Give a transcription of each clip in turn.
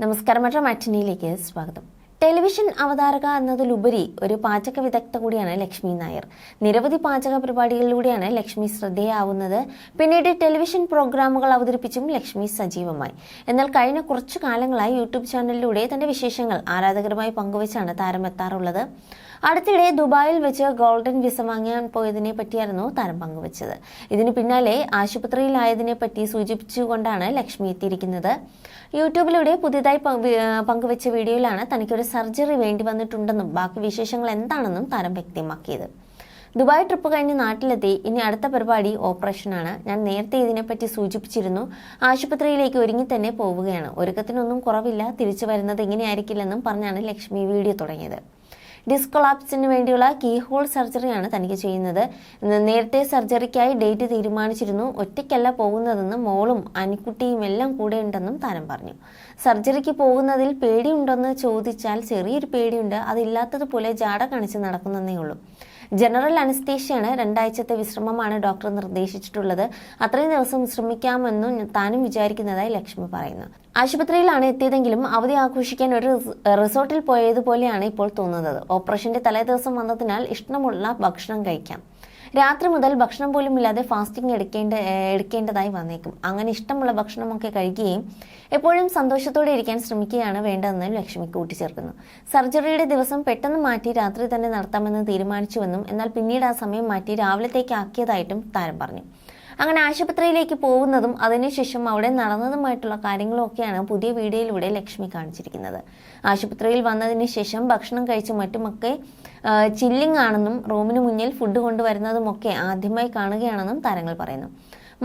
നമസ്കാരം, മാറ്റിനിയിലേക്ക് സ്വാഗതം. ടെലിവിഷൻ അവതാരക എന്നതിലുപരി ഒരു പാചക വിദഗ്ധ കൂടിയാണ് ലക്ഷ്മി നായർ. നിരവധി പാചക പരിപാടികളിലൂടെയാണ് ലക്ഷ്മി ശ്രദ്ധേയാവുന്നത്. പിന്നീട് ടെലിവിഷൻ പ്രോഗ്രാമുകൾ അവതരിപ്പിച്ചും ലക്ഷ്മി സജീവമായി. എന്നാൽ കഴിഞ്ഞ കുറച്ചു കാലങ്ങളായി യൂട്യൂബ് ചാനലിലൂടെ തന്റെ വിശേഷങ്ങൾ ആരാധകരുമായി പങ്കുവച്ചാണ് താരം എത്താറുള്ളത്. അടുത്തിടെ ദുബായിൽ വെച്ച് ഗോൾഡൻ വിസ വാങ്ങാൻ പോയതിനെ പറ്റിയായിരുന്നു താരം പങ്കുവച്ചത്. ഇതിന് പിന്നാലെ ആശുപത്രിയിലായതിനെ പറ്റി സൂചിപ്പിച്ചുകൊണ്ടാണ് ലക്ഷ്മി എത്തിയിരിക്കുന്നത്. യൂട്യൂബിലൂടെ പുതിയതായി പങ്കുവച്ച വീഡിയോയിലാണ് തനിക്കൊരു സർജറി വേണ്ടി വന്നിട്ടുണ്ടെന്നും ബാക്കി വിശേഷങ്ങൾ എന്താണെന്നും താരം വ്യക്തമാക്കിയത്. ദുബായ് ട്രിപ്പ് കഴിഞ്ഞ് നാട്ടിലെത്തി. ഇനി അടുത്ത പരിപാടി ഓപ്പറേഷനാണ്. ഞാൻ നേരത്തെ ഇതിനെപ്പറ്റി സൂചിപ്പിച്ചിരുന്നു. ആശുപത്രിയിലേക്ക് ഒരുങ്ങി തന്നെ പോവുകയാണ്. ഒരുക്കത്തിനൊന്നും കുറവില്ല. തിരിച്ചു വരുന്നത് ഇങ്ങനെയായിരിക്കില്ലെന്നും പറഞ്ഞാണ് ലക്ഷ്മി വീഡിയോ തുടങ്ങിയത്. ഡിസ്ക് കൊളാപ്സിന് വേണ്ടിയുള്ള കീഹോൾ സർജറിയാണ് തനിക്ക് ചെയ്യുന്നത്. നേരത്തെ സർജറിക്കായി ഡേറ്റ് തീരുമാനിച്ചിരുന്നു. ഒറ്റയ്ക്കല്ല പോകുന്നതെന്നും മോളും അനിക്കുട്ടിയും എല്ലാം കൂടെ ഉണ്ടെന്നും താരം പറഞ്ഞു. സർജറിക്ക് പോകുന്നതിൽ പേടിയുണ്ടെന്ന് ചോദിച്ചാൽ ചെറിയൊരു പേടിയുണ്ട്. അതില്ലാത്തതുപോലെ ജാട കാണിച്ച് നടക്കുന്നതേ ഉള്ളൂ. ജനറൽ അനസ്തേഷ്യയാണ്. 2 ആഴ്ചത്തെ വിശ്രമമാണ് ഡോക്ടർ നിർദ്ദേശിച്ചിട്ടുള്ളത്. അത്രയും ദിവസം വിശ്രമിക്കാമെന്നും താനും വിചാരിക്കുന്നതായി ലക്ഷ്മി പറയുന്നു. ആശുപത്രിയിലാണ് എത്തിയതെങ്കിലും അവധി ആഘോഷിക്കാൻ ഒരു റിസോർട്ടിൽ പോയതുപോലെയാണ് ഇപ്പോൾ തോന്നുന്നത്. ഓപ്പറേഷന്റെ തലേദിവസം വന്നതിനാൽ ഇഷ്ടമുള്ള ഭക്ഷണം കഴിക്കാം. രാത്രി മുതൽ ഭക്ഷണം പോലും ഇല്ലാതെ ഫാസ്റ്റിംഗ് എടുക്കേണ്ടതായി വന്നേക്കും. അങ്ങനെ ഇഷ്ടമുള്ള ഭക്ഷണമൊക്കെ കഴിക്കുകയും എപ്പോഴും സന്തോഷത്തോടെ ഇരിക്കാൻ ശ്രമിക്കുകയാണ് വേണ്ടതെന്ന് ലക്ഷ്മി കൂട്ടിച്ചേർക്കുന്നു. സർജറിയുടെ ദിവസം പെട്ടെന്ന് മാറ്റി രാത്രി തന്നെ നടത്താമെന്ന് തീരുമാനിച്ചുവെന്നും എന്നാൽ പിന്നീട് ആ സമയം മാറ്റി രാവിലത്തേക്ക് ആക്കിയതായിട്ടും താരം പറഞ്ഞു. അങ്ങനെ ആശുപത്രിയിലേക്ക് പോകുന്നതും അതിനുശേഷം അവിടെ നടന്നതുമായിട്ടുള്ള കാര്യങ്ങളും ഒക്കെയാണ് പുതിയ വീഡിയോയിലൂടെ ലക്ഷ്മി കാണിച്ചിരിക്കുന്നത്. ആശുപത്രിയിൽ വന്നതിന് ശേഷം ഭക്ഷണം കഴിച്ചും മറ്റുമൊക്കെ ചില്ലിംഗ് ആണെന്നും റൂമിന് മുന്നിൽ ഫുഡ് കൊണ്ടുവരുന്നതുമൊക്കെ ആദ്യമായി കാണുകയാണെന്നും താരങ്ങൾ പറയുന്നു.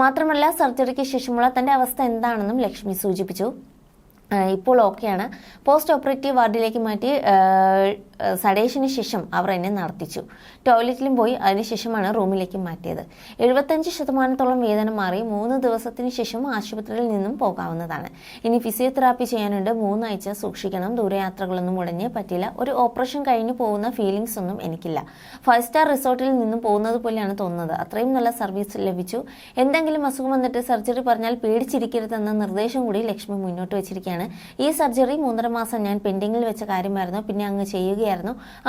മാത്രമല്ല സർജറിക്ക് ശേഷമുള്ള തന്റെ അവസ്ഥ എന്താണെന്നും ലക്ഷ്മി സൂചിപ്പിച്ചു. ഇപ്പോൾ ഓക്കെയാണ്. പോസ്റ്റ് ഓപ്പറേറ്റീവ് വാർഡിലേക്ക് മാറ്റി സഡേഷന് ശേഷം അവർ എന്നെ നടത്തിച്ചു. ടോയ്ലറ്റിലും പോയി. അതിനുശേഷമാണ് റൂമിലേക്ക് മാറ്റിയത്. 75% വേദന മാറി. 3 ദിവസത്തിന് ശേഷം ആശുപത്രിയിൽ നിന്നും പോകാവുന്നതാണ്. ഇനി ഫിസിയോതെറാപ്പി ചെയ്യാനുണ്ട്. 3 ആഴ്ച സൂക്ഷിക്കണം. ദൂരയാത്രകളൊന്നും ഉടനെ പറ്റില്ല. ഒരു ഓപ്പറേഷൻ കഴിഞ്ഞു പോകുന്ന ഫീലിംഗ്സ് ഒന്നും എനിക്കില്ല. 5 സ്റ്റാർ റിസോർട്ടിൽ നിന്നും പോകുന്നത് പോലെയാണ് തോന്നുന്നത്. അത്രയും നല്ല സർവീസ് ലഭിച്ചു. എന്തെങ്കിലും അസുഖം വന്നിട്ട് സർജറി പറഞ്ഞാൽ പേടിച്ചിരിക്കരുതെന്ന നിർദ്ദേശം കൂടി ലക്ഷ്മി മുന്നോട്ട് വെച്ചിരിക്കുകയാണ്. ഈ സർജറി 3.5 മാസം ഞാൻ പെൻഡിങ്ങിൽ വെച്ച കാര്യമായിരുന്നു. പിന്നെ അങ്ങ് ചെയ്യുകയായിരുന്നു.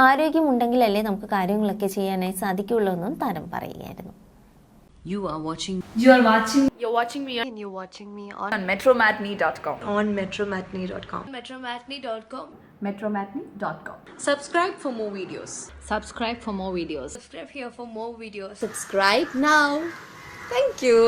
ആരോഗ്യമുണ്ടെങ്കിലല്ലേ നമുക്ക് കാര്യങ്ങളൊക്കെ ചെയ്യാനായി സാധിക്കുകയുള്ളൂ എന്നും താരം പറയുകയായിരുന്നു. You're watching me on metromatney.com. metromatney.com. Subscribe for more videos. Subscribe for more videos. Subscribe here for more videos. Subscribe now. Thank you.